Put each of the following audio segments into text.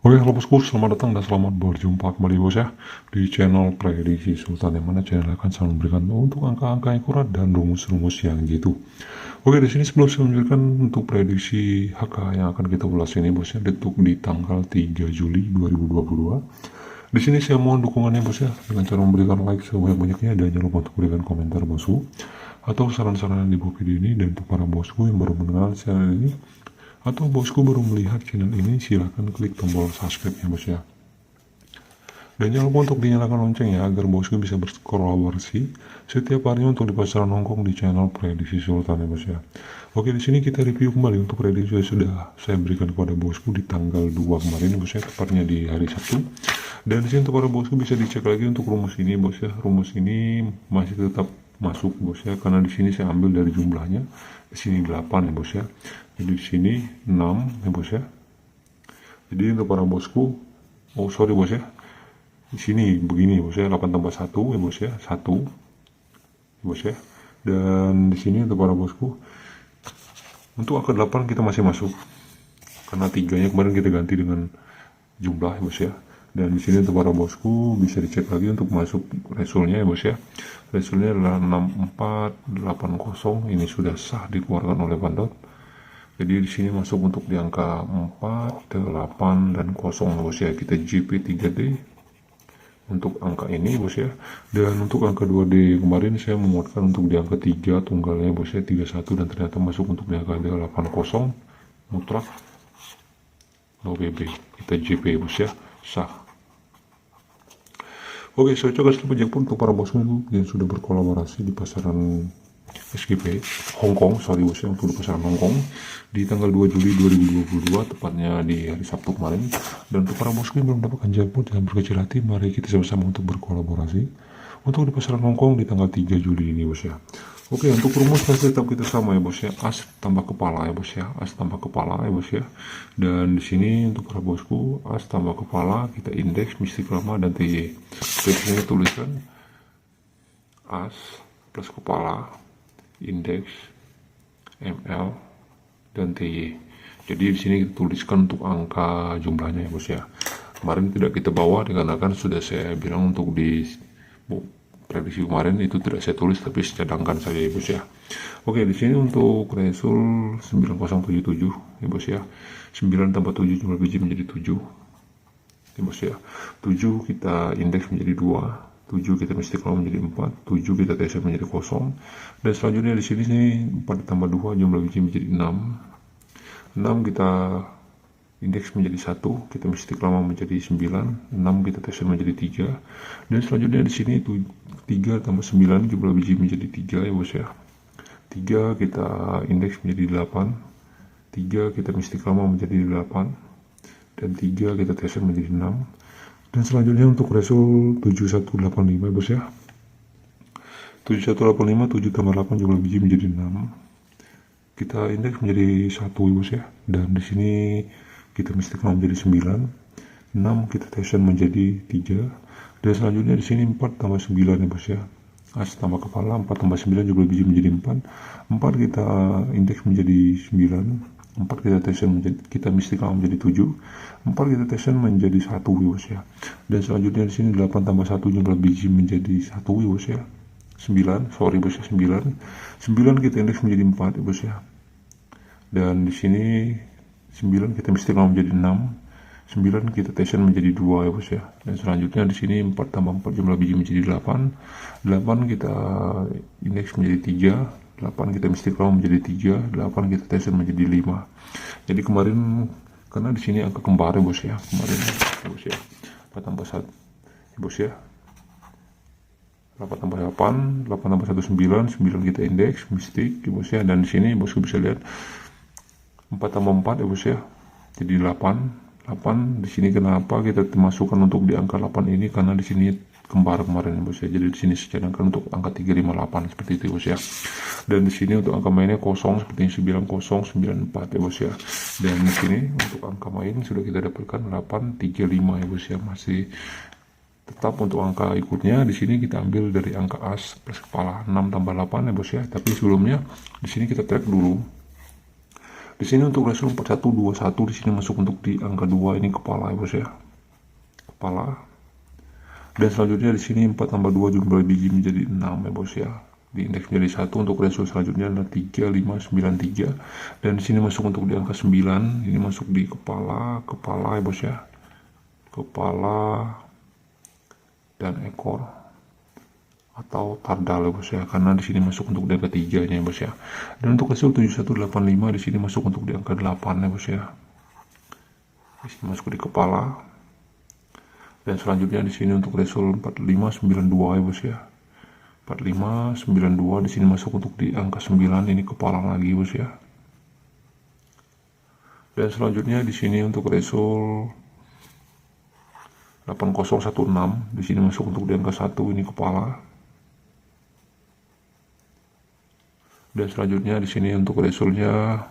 Oke, halo bosku, selamat datang dan selamat berjumpa kembali bos ya di channel Prediksi Sultan, yang mana channel akan selalu memberikan untuk angka-angka yang akurat dan rumus-rumus yang gitu. Oke, di sini sebelum saya menunjukkan untuk prediksi HK yang akan kita ulas ini bos ya, di tanggal 3 Juli 2022. Di sini saya mohon dukungannya bos ya, dengan cara memberikan like sebanyak-banyaknya, dan jangan lupa untuk berikan komentar bosku atau saran-saran di bawah video ini. Dan untuk para bosku yang baru mengenal channel ini atau bosku baru melihat channel ini, silahkan klik tombol subscribe ya bos ya. Dan jangan lupa untuk dinyalakan lonceng ya, agar bosku bisa berkolaborasi setiap harinya untuk di pasaran Hongkong di channel Prediksi Sultan ya bos ya. Oke, di sini kita review kembali untuk prediksi yang sudah saya berikan kepada bosku di tanggal 2 kemarin bos ya, tepatnya di hari Sabtu. Dan di sini untuk para bosku bisa dicek lagi untuk rumus ini bos ya. Rumus ini masih tetap masuk bos ya, karena di sini saya ambil dari jumlahnya. Di sini 8 ya bos ya. Jadi di sini 6 ya bos ya. Jadi untuk para bosku, oh sorry bos ya, di sini begini bos ya, 8 tambah 1 ya bos ya, 1 ya bos ya. Dan di sini untuk para bosku, untuk angka 8 kita masih masuk, karena 3-nya kemarin kita ganti dengan jumlah ya bos ya. Dan di sini untuk para bosku bisa dicek lagi untuk masuk resulnya ya bos ya. Resulnya adalah 6480, ini sudah sah dikeluarkan oleh Pandot. Jadi di sini masuk untuk di angka 4, 8 dan 0 bos ya. Kita JP 3D untuk angka ini bos ya. Dan untuk angka 2D kemarin saya memuatkan untuk di angka 3 tunggalnya bos ya, 31, dan ternyata masuk untuk di angka 80 mutlak no BB. Kita JP bos ya, sah. Oke, saya ucapkan selamat jackpot untuk para bosku yang sudah berkolaborasi di pasaran SGP Hongkong, sorry bos ya, untuk di pasaran Hongkong di tanggal 2 Juli 2022, tepatnya di hari Sabtu kemarin. Dan untuk para bosku yang belum mendapatkan jackpot, jangan berkecil hati, mari kita sama-sama untuk berkolaborasi untuk di pasaran Hongkong di tanggal 3 Juli ini bos ya. Oke, untuk rumus pasti tetap kita sama ya bos ya, as tambah kepala ya bos ya, as tambah kepala ya bos ya. Dan di sini untuk para bosku, as tambah kepala, kita indeks mistik lama dan TY. Jadi sini tuliskan as plus kepala, indeks, ML, dan TY. Jadi di sini kita tuliskan untuk angka jumlahnya ya bos ya. Kemarin tidak kita bawa dikarenakan sudah saya bilang untuk di prediksi kemarin itu tidak saya tulis, tapi saya cadangkan saja ya bos ya. Oke, di sini untuk resul 9077 ya bos ya. 9 tambah 7 jumlah biji menjadi 7 ya bos ya. 7 kita indeks menjadi 2, 7 kita mistik law menjadi 4, 7 kita TSM menjadi 0. Dan selanjutnya di sini 4 tambah 2 jumlah biji menjadi 6. 6 kita indeks menjadi 1, kita mistik lama menjadi 9, 6 kita TSM menjadi 3. Dan selanjutnya di sini 3 tambah 9 jumlah biji menjadi 3 ya bos ya. 3 kita indeks menjadi 8, 3 kita mistik lama menjadi 8, dan 3 kita TSM menjadi 6. Dan selanjutnya untuk resul 7185 ya bos ya. 7185, 7 tambah 8 jumlah biji menjadi 6. Kita indeks menjadi 1 ya bos ya. Dan di sini kita mistik menjadi 9, 6 kita TSM menjadi 3. Dan selanjutnya di sini 4 tambah 9 ya bos ya. As tambah kepala, 4 tambah 9 jumlah biji menjadi 4. 4 kita indeks menjadi 9, 4 kita TSM menjadi, kita mistik menjadi 7. 4 kita TSM menjadi 1 ya bos ya. Dan selanjutnya di sini 8 tambah 1 jumlah biji menjadi 1 ya bos ya. 9, sorry bos ya, 9 kita indeks menjadi 4 ya bos ya. Dan di sini 9 kita mistik menjadi 6, 9 kita TSM menjadi 2 ya bos ya. Dan selanjutnya di sini 4 tambah 4 jumlah biji menjadi 8, 8 kita indeks menjadi 3, 8 kita mistik menjadi 3, 8 kita TSM menjadi 5. Jadi kemarin karena di sini angka kembar ya bos ya, kemarin ya bos ya, 4 tambah 1 ya bos ya, 8 tambah 8, 8 tambah 1 9, 9 kita indeks mistik ya bos ya. Dan di sini bosku bisa lihat 4 tambah 4 ya bos ya, jadi 8. 8 di sini kenapa kita masukkan untuk di angka 8 ini, karena di sini kembar kemarin ya bos ya. Jadi di sini saya cadangkan untuk angka 358 seperti itu bos ya. Dan di sini untuk angka mainnya 0 seperti 9094 ya bos ya. Dan di sini untuk angka main sudah kita dapatkan 835 ya bos ya. Masih tetap untuk angka ikutnya di sini kita ambil dari angka as plus kepala 6 tambah 8 ya bos ya. Tapi sebelumnya di sini kita track dulu. Di Di sini untuk ratio 4121 di sini masuk untuk di angka 2, ini kepala ya bos ya. Kepala. Dan selanjutnya di sini 4 tambah 2 jumlah biji menjadi 6 ya bos ya. Di indeks menjadi 1. Untuk ratio selanjutnya adalah 3593 dan di sini masuk untuk di angka 9, ini masuk di kepala ya bos ya. Kepala dan ekor atau tardal ya bos ya, karena di sini masuk untuk di angka 3 nya ya bos ya. Dan untuk hasil 7185 di sini masuk untuk di angka 8 ya bos ya. Di sini masuk di kepala. Dan selanjutnya di sini untuk resol 4592 ya bos ya. 4592 di sini masuk untuk di angka 9, ini kepala lagi bos ya. Dan selanjutnya di sini untuk resol 8016 di sini masuk untuk di angka 1, ini kepala. Dan selanjutnya di sini untuk resulnya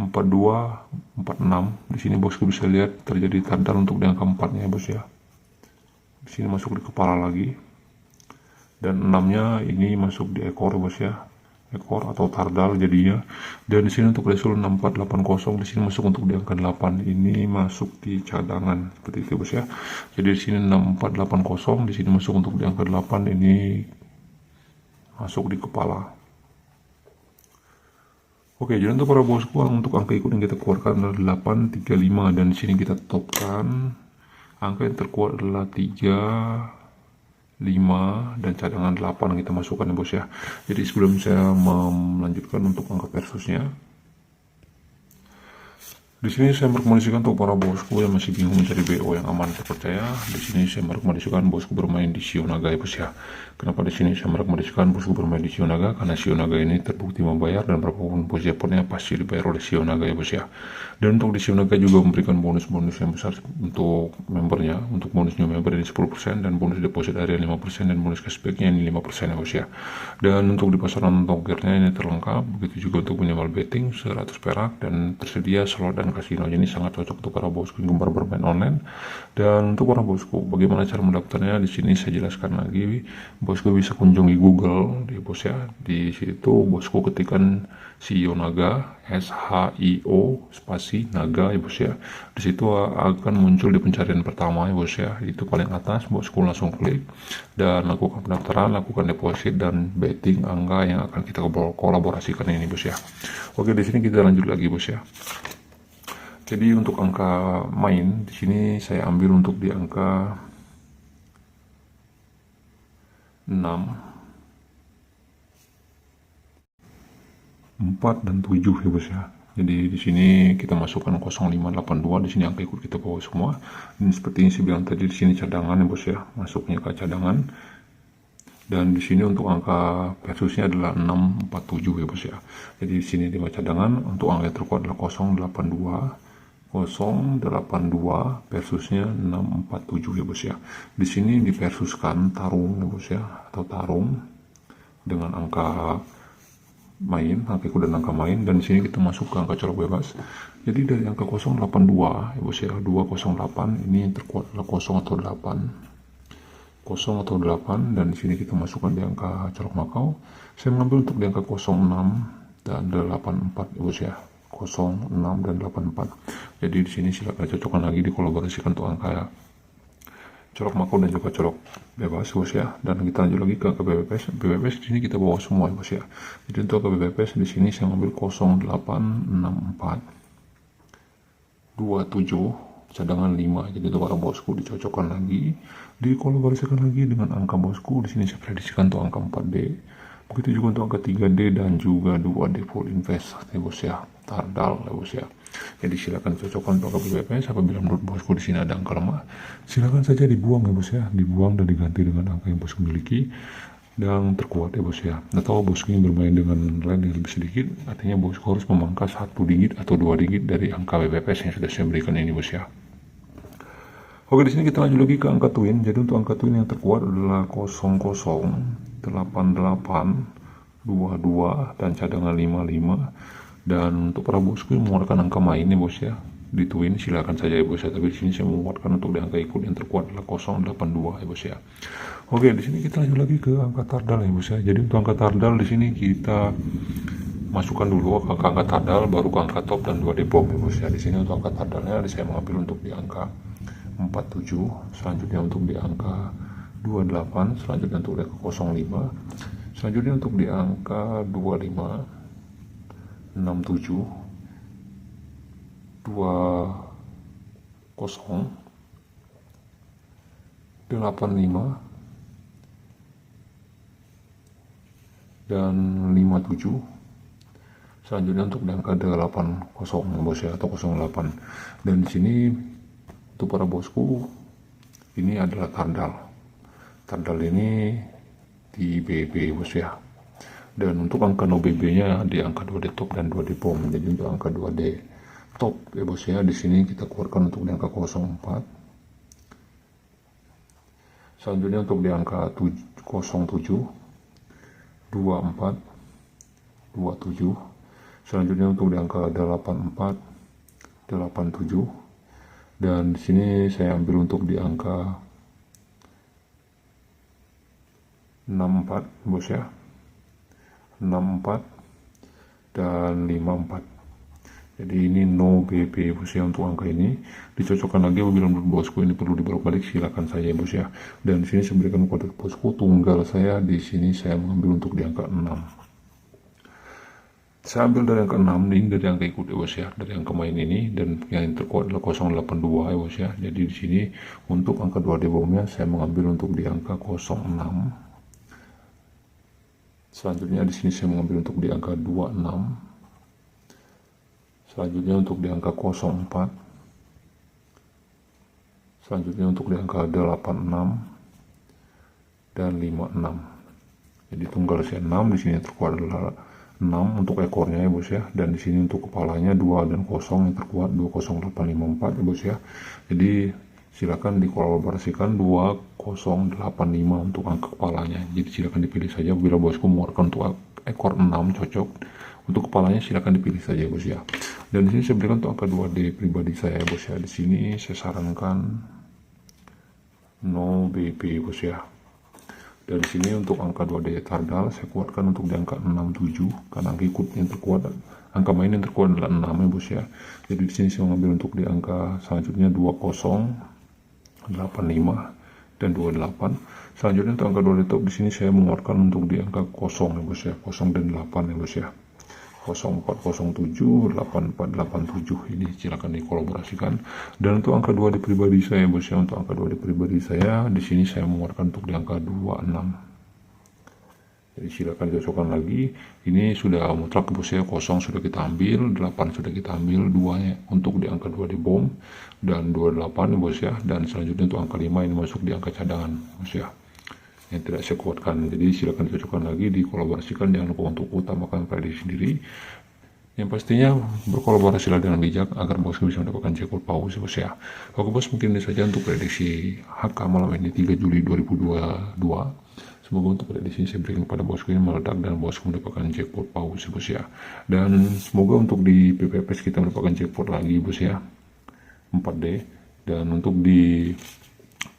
4246. Di sini bosku bisa lihat terjadi tardal untuk di angka 4-nya ya bos ya. Di sini masuk di kepala lagi. Dan 6-nya ini masuk di ekor ya bos ya. Ekor atau tardal jadinya. Dan di sini untuk result 6480 di sini masuk untuk di angka 8. Ini masuk di cadangan seperti itu bos ya. Jadi di sini 6480 di sini masuk untuk di angka 8, ini masuk di kepala. Oke, jadi untuk para bosku, untuk angka ikut yang kita keluarkan adalah 835 dan di sini kita tetapkan angka yang terkuat adalah 3, 5 dan cadangan 8 kita masukkan ya bos ya. Jadi sebelum saya melanjutkan untuk angka versusnya, di sini saya merekomendasikan untuk para bosku yang masih bingung mencari BO yang aman terpercaya. Di sini saya merekomendasikan bosku bermain di Shio Naga ya bos ya. Kenapa di sini saya merekomendasikan bosku bermain di Shio Naga? Karena Shio Naga ini terbukti membayar dan berapapun bos Japonnya pasti dibayar oleh Shio Naga ya bos ya. Dan untuk di Shio Naga juga memberikan bonus-bonus yang besar untuk membernya. Untuk bonus new member ini 10% dan bonus deposit area 5% dan bonus cashbacknya ini 5% ya bos ya. Dan untuk di pasaran togernya ini terlengkap. Begitu juga untuk minimal betting 100 perak dan tersedia slot dan kasino. Ini sangat cocok untuk para bosku yang gemar bermain online. Dan untuk para bosku, bagaimana cara mendaftarnya? Di sini saya jelaskan lagi. Bosku bisa kunjungi Google di bos ya. Di situ bosku ketikkan Shio Naga, SHIO spasi Naga ya bos ya. Di situ akan muncul di pencarian pertama ya bos ya. Itu paling atas, bosku langsung klik dan lakukan pendaftaran, lakukan deposit dan betting angka yang akan kita kolaborasikan ini bos ya. Oke, di sini kita lanjut lagi bos ya. Jadi untuk angka main di sini saya ambil untuk di angka 6, 4 dan 7 ya bos ya. Jadi di sini kita masukkan 0582, di sini angka ikut kita bawa semua. Dan seperti yang saya bilang tadi, di sini cadangan ya bos ya, masuknya ke cadangan. Dan di sini untuk angka versusnya adalah 647 ya bos ya. Jadi di sini 5 cadangan, untuk angka terkuat adalah 082 versusnya 647 ya bos ya. Di sini diversuskan tarung ya bos ya, atau tarung dengan angka main, angka ikut dan angka main. Dan di sini kita masuk ke angka colok bebas. Jadi dari angka 082 ya bos ya, 208 ini yang terkuat adalah 0 atau 8 dan di sini kita masukkan di angka colok Makau. Saya mengambil untuk di angka 06 dan 84 ya bos ya. 06 dan 84. Jadi di sini silakan cocokkan lagi, dikolaborasikan untuk angka colok Makau dan juga colok bebas bos ya. Dan kita lanjut lagi ke angka BBPS. BBPS di sini kita bawa semua bos ya. Jadi untuk angka BBPS di sini saya ambil 0864 27 cadangan 5. Jadi untuk para bosku dicocokkan lagi, dikolaborasikan lagi dengan angka bosku. Di sini saya prediksikan untuk angka 4D. Begitu juga untuk angka 3D dan juga 2D full invest ya bos ya, tardal ya bos ya. Jadi silakan cocokkan untuk angka BBPS. Apabila menurut bosku di sini ada angka lemah, silakan saja dibuang ya bos ya, dibuang dan diganti dengan angka yang bosku miliki dan terkuat ya bos ya. Atau bosku yang bermain dengan nilai yang lebih sedikit, artinya bosku harus memangkas 1 digit atau 2 digit dari angka BBPS yang sudah saya berikan ini bos ya. Oke, di sini kita lanjut lagi ke angka twin. Jadi untuk angka twin yang terkuat adalah 008822 dan cadangan 55. Dan untuk para bosku yang mengeluarkan angka main ya bos ya, di twin silakan saja ya bos ya. Tapi di sini saya menguatkan untuk di angka ikut yang terkuat adalah 082 ya bos ya. Oke, di sini kita lanjut lagi ke angka tardal ya bos ya. Jadi untuk angka tardal di sini kita masukkan dulu angka tardal, baru ke angka top dan 2 debom ya bos ya. Di sini untuk angka tardalnya saya mengambil untuk di angka 47, selanjutnya untuk di angka 28, selanjutnya untuk di angka 05, selanjutnya untuk di angka 25, 67, 20, 85 dan 57. Selanjutnya untuk di angka 80 bos ya, atau 08. Dan di sini untuk para bosku ini adalah tardal. Tardal ini di BB bos ya. Dan untuk angka no BB-nya di angka 2D top dan 2D bom. Jadi untuk angka 2D top ya bos ya, di sini kita keluarkan untuk di angka 04. Selanjutnya untuk di angka 07, 24, 27. Selanjutnya untuk di angka 84, 87. Dan di sini saya ambil untuk di angka 64 bos ya. 64 dan 54. Jadi ini no BB bos ya untuk angka ini. Dicocokkan lagi apabila menurut bosku ini perlu dibolak-balik, silakan saja bos ya. Dan di sini saya berikan kode bosku tunggal saya, di sini saya mengambil untuk di angka 6. Saya ambil dari angka 6 ini, dari angka ikut ya bos ya, dari angka main ini, dan yang terkuat adalah 082 ya bos ya. Jadi di sini untuk angka 2D bomnya saya mengambil untuk di angka 06. Selanjutnya di sini saya mengambil untuk di angka 26. Selanjutnya untuk di angka 04. Selanjutnya untuk di angka 86 dan 56. Jadi tunggal saya 6, di sini terkuat adalah 6 untuk ekornya ya bos ya, dan di sini untuk kepalanya 2 dan 0 yang terkuat 20854 ya bos ya. Jadi silakan dikolaborasikan 2085 untuk angka kepalanya. Jadi silakan dipilih saja bila bosku mengeluarkan untuk ekor 6 cocok. Untuk kepalanya silakan dipilih saja bos ya. Dan di sini saya berikan untuk angka 2D pribadi saya bos ya. Di sini saya sarankan no BB bos ya. Dan di sini untuk angka 2D tardal saya kuatkan untuk di angka 67 karena angka ikut yang terkuat, angka main yang terkuat adalah 6 ya bos ya. Jadi di sini saya mengambil untuk di angka selanjutnya 20, 85 dan 28. Selanjutnya untuk angka 2D top di sini saya mengeluarkan untuk di angka 0 ya bos ya, 0 dan 8 ya bos ya. 0407 8487 ini silakan dikolaborasikan. Dan untuk angka 2D pribadi saya bos ya, untuk angka 2D pribadi saya di sini saya mengeluarkan untuk di angka 26. Jadi silakan cocokkan lagi. Ini sudah mutlak bos ya, 0 sudah kita ambil, 8 sudah kita ambil, 2 nya untuk di angka 2D bom dan 28 ya bos ya. Dan selanjutnya untuk angka 5 ini masuk di angka cadangan bos ya, yang tidak saya kuatkan. Jadi silakan cocokkan lagi, dikolaborasikan, jangan lupa untuk utamakan prediksi sendiri. Yang pastinya berkolaborasilah dengan bijak agar bosku bisa mendapatkan jackpot paus bos ya. Oke bos, mungkin ini saja untuk prediksi HK malam ini 3 Juli 2022. Semoga untuk prediksi saya berikan kepada bosku ini meledak dan bosku mendapatkan jackpot paus bos ya. Dan semoga untuk di PPPS kita mendapatkan jackpot lagi bos ya, 4D. Dan untuk di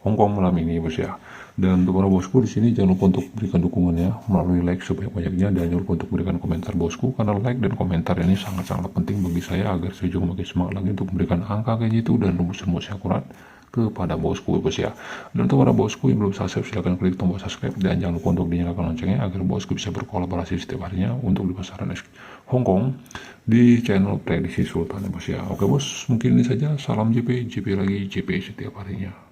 Hongkong malam ini bos ya. Dan untuk para bosku di sini jangan lupa untuk berikan dukungannya melalui like sebanyak-banyaknya, dan jangan lupa untuk berikan komentar bosku, karena like dan komentar ini sangat-sangat penting bagi saya agar saya juga makin semangat lagi untuk memberikan angka kayak gitu dan rumus-rumus yang akurat kepada bosku bos ya. Dan untuk para bosku yang belum subscribe silahkan klik tombol subscribe, dan jangan lupa untuk dinyalakan loncengnya agar bosku bisa berkolaborasi setiap harinya untuk di pasaran Hongkong di channel Prediksi Sultan bos ya. Oke bos, mungkin ini saja. Salam JP lagi, JP setiap harinya.